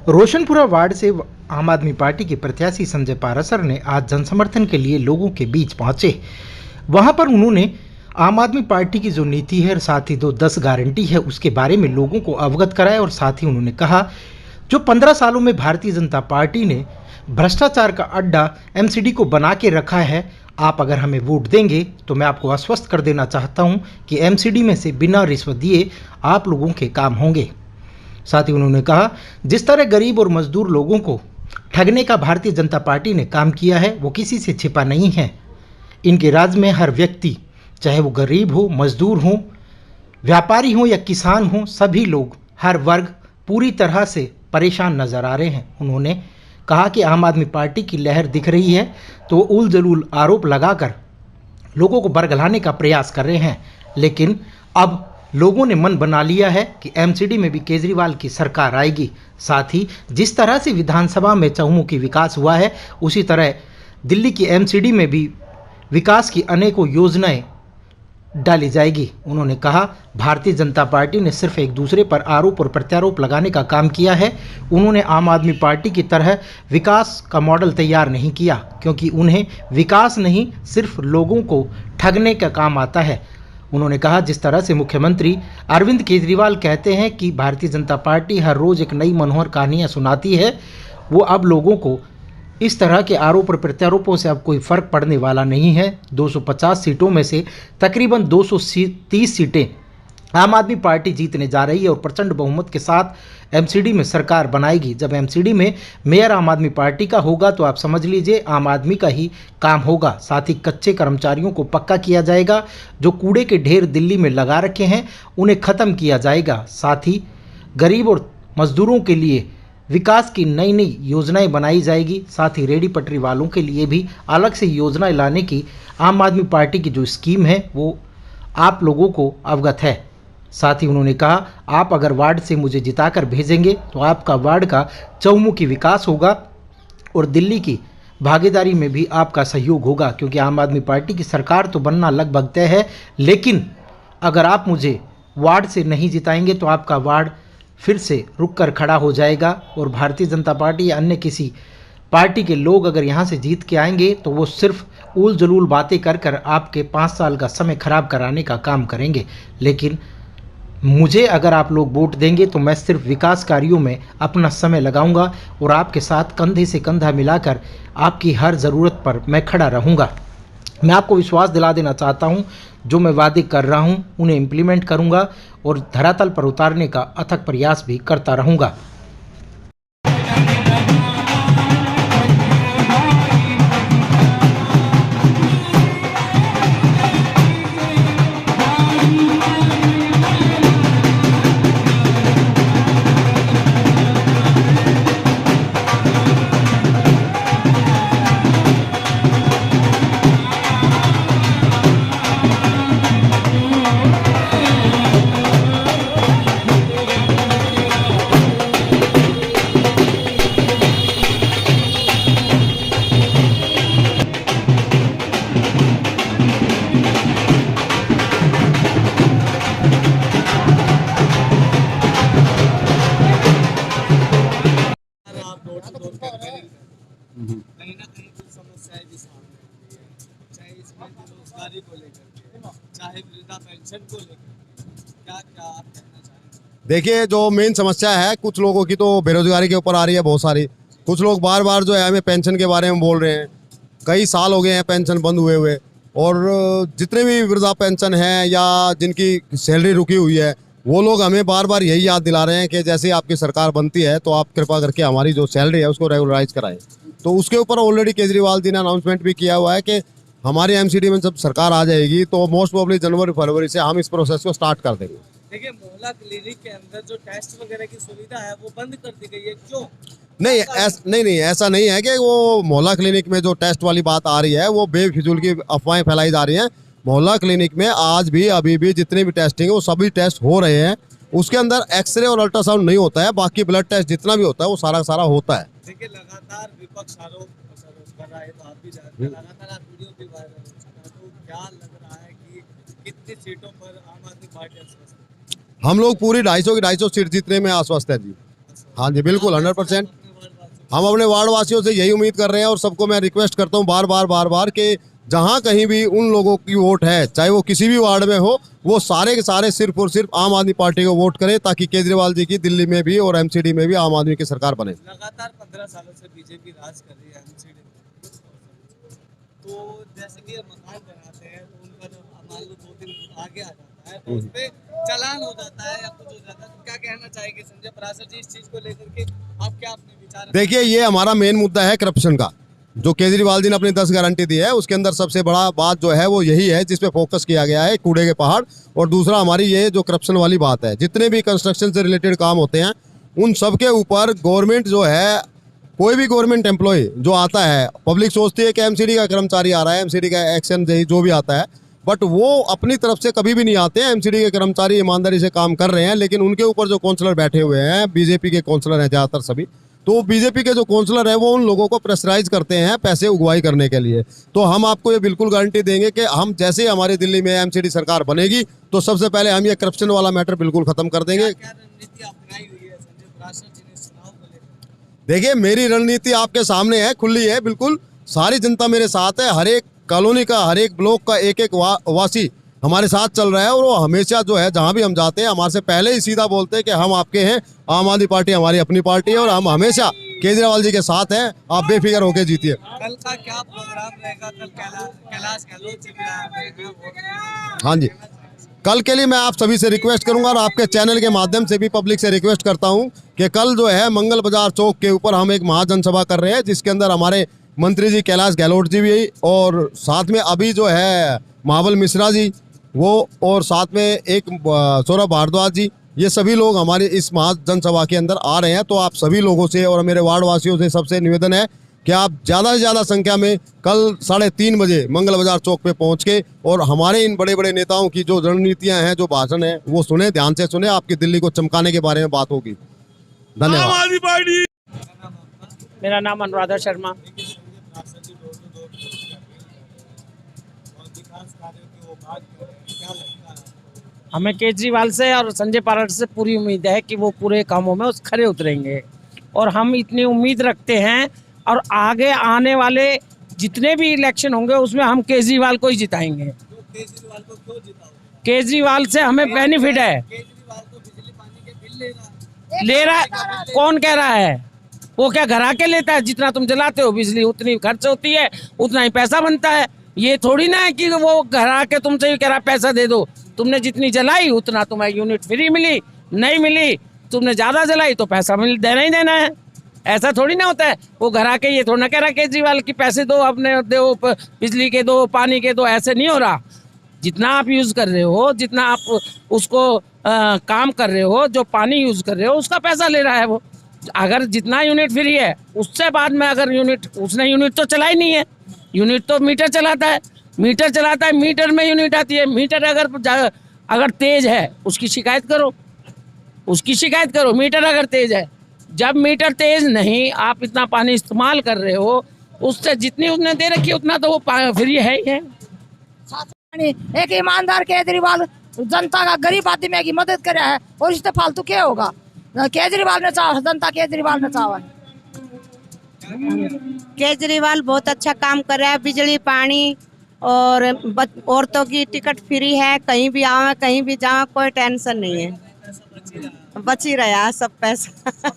Roshanpura ward से आम आदमी पार्टी के प्रत्याशी संजय पारासर ने आज जनसमर्थन के लिए लोगों के बीच पहुंचे। वहां पर उन्होंने आम आदमी पार्टी की जो नीति है और साथ ही 10 गारंटी है उसके बारे में लोगों को अवगत कराया और साथ ही उन्होंने कहा जो 15 सालों में भारतीय जनता पार्टी ने भ्रष्टाचार का अड्डा एमसीडी को बना के रखा है, आप अगर हमें वोट देंगे तो मैं आपको आश्वस्त कर देना चाहता हूं कि एमसीडी में से बिना रिश्वत दिए आप लोगों के काम होंगे। साथ ही उन्होंने कहा जिस तरह गरीब और मजदूर लोगों को ठगने का भारतीय जनता पार्टी ने काम किया है वो किसी से छिपा नहीं है। इनके राज में हर व्यक्ति, चाहे वो गरीब हो, मजदूर हो, व्यापारी हो या किसान हो, सभी लोग, हर वर्ग पूरी तरह से परेशान नजर आ रहे हैं। उन्होंने कहा कि आम आदमी पार्टी की लहर दिख रही है तो वो उल जलूल आरोप लगाकर लोगों को बरगलाने का प्रयास कर रहे हैं, लेकिन अब लोगों ने मन बना लिया है कि एमसीडी में भी केजरीवाल की सरकार आएगी। साथ ही जिस तरह से विधानसभा में चहुमुखी विकास हुआ है उसी तरह दिल्ली की एमसीडी में भी विकास की अनेकों योजनाएं डाली जाएगी। उन्होंने कहा भारतीय जनता पार्टी ने सिर्फ एक दूसरे पर आरोप और प्रत्यारोप लगाने का काम किया है। उन्होंने आम आदमी पार्टी की तरह विकास का मॉडल तैयार नहीं किया, क्योंकि उन्हें विकास नहीं सिर्फ लोगों को ठगने का काम आता है। उन्होंने कहा जिस तरह से मुख्यमंत्री अरविंद केजरीवाल कहते हैं कि भारतीय जनता पार्टी हर रोज़ एक नई मनोहर कहानियाँ सुनाती है, वो अब लोगों को इस तरह के आरोप और प्रत्यारोपों से अब कोई फ़र्क पड़ने वाला नहीं है। 250 सीटों में से तकरीबन 230 सीटें आम आदमी पार्टी जीतने जा रही है और प्रचंड बहुमत के साथ एमसीडी में सरकार बनाएगी। जब एमसीडी में मेयर आम आदमी पार्टी का होगा तो आप समझ लीजिए आम आदमी का ही काम होगा। साथ ही कच्चे कर्मचारियों को पक्का किया जाएगा, जो कूड़े के ढेर दिल्ली में लगा रखे हैं उन्हें ख़त्म किया जाएगा। साथ ही गरीब और मजदूरों के लिए विकास की नई नई योजनाएं बनाई जाएगी। साथ ही रेडी पटरी वालों के लिए भी अलग से योजनाएं लाने की आम आदमी पार्टी की जो स्कीम है वो आप लोगों को अवगत है। साथ ही उन्होंने कहा आप अगर वार्ड से मुझे जिताकर भेजेंगे तो आपका वार्ड का चहुमुखी विकास होगा और दिल्ली की भागीदारी में भी आपका सहयोग होगा, क्योंकि आम आदमी पार्टी की सरकार तो बनना लगभग तय है, लेकिन अगर आप मुझे वार्ड से नहीं जिताएंगे तो आपका वार्ड फिर से रुक कर खड़ा हो जाएगा और भारतीय जनता पार्टी या अन्य किसी पार्टी के लोग अगर यहाँ से जीत के आएंगे तो वो सिर्फ उल जलूल बातें कर कर आपके 5 साल का समय खराब कराने का काम करेंगे। लेकिन मुझे अगर आप लोग वोट देंगे तो मैं सिर्फ विकास कार्यों में अपना समय लगाऊंगा और आपके साथ कंधे से कंधा मिलाकर आपकी हर ज़रूरत पर मैं खड़ा रहूंगा। मैं आपको विश्वास दिला देना चाहता हूं, जो मैं वादे कर रहा हूं उन्हें इम्प्लीमेंट करूंगा और धरातल पर उतारने का अथक प्रयास भी करता रहूंगा। कहीं ना कहीं कुछ समस्याएं भी सामने आती है, चाहे इसमें बेरोजगारी को लेकर के, चाहे वृद्धा पेंशन को लेकर, क्या क्या आप कहना चाहेंगे? देखिए जो मेन समस्या है कुछ लोगों की तो बेरोजगारी के ऊपर आ रही है बहुत सारी। कुछ लोग बार बार जो है हमें पेंशन के बारे में बोल रहे हैं, कई साल हो गए हैं पेंशन बंद हुए हुए, और जितने भी वृद्धा पेंशन है या जिनकी सैलरी रुकी हुई है वो लोग हमें बार बार यही याद दिला रहे हैं कि जैसे आपकी सरकार बनती है तो आप कृपा करके हमारी जो सैलरी है उसको रेगुलराइज कराएं। तो उसके ऊपर ऑलरेडी केजरीवाल जी ने अनाउंसमेंट भी किया हुआ है कि हमारी एमसीडी में जब सरकार आ जाएगी तो मोस्ट प्रोबेबली जनवरी फरवरी से हम इस प्रोसेस को स्टार्ट कर देंगे। देखिए मोहल्ला क्लिनिक के अंदर जो टेस्ट वगैरह की सुविधा है वो बंद कर दी गई है, क्यों? नहीं ऐसा नहीं है कि वो मोहल्ला क्लिनिक में जो टेस्ट वाली बात आ रही है वो बेफिजूल की अफवाहें फैलाई जा रही हैं। मोहल्ला क्लिनिक में आज भी अभी भी जितने भी टेस्टिंग है वो सभी टेस्ट हो रहे हैं। उसके अंदर एक्सरे और अल्ट्रासाउंड नहीं होता है, बाकी ब्लड टेस्ट जितना भी होता है वो सारा सारा होता है। देखिए लगातार विपक्ष आरोप कर रहा है, तो आप भी जानते हैं, लगातार आप वीडियो भी वायरल हो चुका है, तो क्या लग रहा है कि कितनी सीटों पर आम आदमी पार्टी आश्वस्त है? हम लोग पूरी 250 की 250 सीट जीतने में आश्वस्त है जी। हाँ जी, बिल्कुल 100%। हम अपने वार्ड वासियों से यही उम्मीद कर रहे हैं और सबको मैं रिक्वेस्ट करता हूँ बार बार कि जहाँ कहीं भी उन लोगों की वोट है, चाहे वो किसी भी वार्ड में हो, वो सारे के सारे सिर्फ और सिर्फ आम आदमी पार्टी को वोट करें, ताकि केजरीवाल जी की दिल्ली में भी और एमसीडी में भी आम आदमी की सरकार बने। लगातार 15 सालों से बीजेपी राज कर रही है एमसीडी में। तो जैसे कि मकान बनाते हैं तो उन पर मान लो 2 दिन आगे आ जाता है तो उस पे चालान हो जाता है या कुछ हो जाता है, तो क्या कहना चाहेंगे संजय पराशर जी इस चीज को लेकर के? आप क्या अपने विचार? देखिए, ये हमारा मेन मुद्दा है करप्शन का, जो केजरीवाल जी ने अपनी 10 गारंटी दी है, उसके अंदर सबसे बड़ा बात जो है वो यही है जिस पे फोकस किया गया है, कूड़े के पहाड़। और दूसरा हमारी ये जो करप्शन वाली बात है, जितने भी कंस्ट्रक्शन से रिलेटेड काम होते हैं उन सब के ऊपर गवर्नमेंट जो है, कोई भी गवर्नमेंट एम्प्लॉय जो आता है, पब्लिक सोचती है कि एमसीडी का कर्मचारी आ रहा है, एमसीडी का एक्शन जो भी आता है, बट वो अपनी तरफ से कभी भी नहीं आते हैं। एमसीडी के कर्मचारी ईमानदारी से काम कर रहे हैं, लेकिन उनके ऊपर जो काउंसलर बैठे हुए हैं, बीजेपी के काउंसलर हैं ज़्यादातर सभी, तो बीजेपी के जो काउंसलर हैं वो उन लोगों को प्रेशराइज करते हैं पैसे उगवाई करने के लिए। तो हम आपको ये बिल्कुल गारंटी देंगे कि हम जैसे हमारी दिल्ली में एमसीडी सरकार बनेगी तो सबसे पहले हम ये करप्शन वाला मैटर बिल्कुल खत्म कर देंगे। क्या रणनीति अपनाई हुई है संजय पराशर जी ने चुनाव को लेकर? देखिए, मेरी रणनीति आपके सामने है, खुली है बिल्कुल। सारी जनता मेरे साथ है, हर एक कॉलोनी का, हर एक ब्लॉक का एक एक वासी हमारे साथ चल रहा है। और वो हमेशा जो है जहां भी हम जाते हैं हमारे से पहले ही सीधा बोलते हैं कि हम आपके हैं, आम आदमी पार्टी हमारी अपनी पार्टी है और हम हमेशा केजरीवाल जी के साथ हैं, आप बेफिक्र होकर जीतिए। कल का क्या प्रोग्राम रहेगा? कल कैलाश गहलोत जी भी आएंगे। हाँ जी, कल के लिए मैं आप सभी से रिक्वेस्ट करूंगा और आपके चैनल के माध्यम से भी पब्लिक से रिक्वेस्ट करता हूं कि कल जो है मंगल बाजार चौक के ऊपर हम एक महाजनसभा कर रहे हैं, जिसके अंदर हमारे मंत्री जी कैलाश गहलोत जी भी और साथ में अभी जो है महाबल मिश्रा जी वो, और साथ में एक सौरभ भारद्वाज जी, ये सभी लोग हमारे इस महाजनसभा के अंदर आ रहे हैं। तो आप सभी लोगों से और मेरे वार्ड वासियों से सबसे निवेदन है कि आप ज़्यादा से ज़्यादा संख्या में कल 3:30 बजे मंगल बाजार चौक पे पहुंच के और हमारे इन बड़े बड़े नेताओं की जो रणनीतियां हैं, जो भाषण है, वो सुने, ध्यान से सुने। आपकी दिल्ली को चमकाने के बारे में बात होगी। धन्यवाद। मेरा नाम अनुराधा शर्मा। हमें केजरीवाल से और संजय पाराशर से पूरी उम्मीद है कि वो पूरे कामों में उस खरे उतरेंगे और हम इतनी उम्मीद रखते हैं। और आगे आने वाले जितने भी इलेक्शन होंगे उसमें हम केजरीवाल को ही जिताएंगे। केजरीवाल को क्यों जिताओ? केजरीवाल से हमें बेनिफिट है। केजरीवाल तो बिजली पानी के बिल ले रहा है, कौन कह रहा है? वो क्या घर आके लेता है? जितना तुम जलाते हो बिजली उतनी खर्च होती है, उतना ही पैसा बनता है। ये थोड़ी ना है कि वो घर आके तुमसे ही कह रहा पैसा दे दो। तुमने जितनी जलाई उतना तुम्हें यूनिट फ्री मिली, नहीं मिली तुमने ज़्यादा जलाई तो पैसा देना ही देना है। ऐसा थोड़ी ना होता है। वो घर आके ये थोड़ा ना कह रहा केजरीवाल की पैसे दो, अपने दो, बिजली के दो, पानी के दो, ऐसे नहीं हो रहा। जितना आप यूज़ कर रहे हो, जितना आप उसको काम कर रहे हो, जो पानी यूज़ कर रहे हो उसका पैसा ले रहा है वो। अगर जितना यूनिट फ्री है उससे बाद में अगर उसने यूनिट तो चलाई नहीं है। यूनिट तो मीटर चलाता है, मीटर में यूनिट आती है। मीटर अगर तेज है उसकी शिकायत करो, मीटर अगर तेज है। जब मीटर तेज नहीं, आप इतना पानी इस्तेमाल कर रहे हो, उससे जितनी उसने दे रखी है उतना तो वो फ्री है ही है। एक ईमानदार केजरीवाल जनता का, गरीब आदमी की मदद कर रहा है और इससे फालतू क्या होगा? केजरीवाल ने चाहा, जनता केजरीवाल ने चाहा। केजरीवाल बहुत अच्छा काम कर रहा है। बिजली, पानी और औरतों की टिकट फ्री है। कहीं भी आवे, कहीं भी जावे, कोई टेंशन नहीं है। बच ही रहा सब पैसा।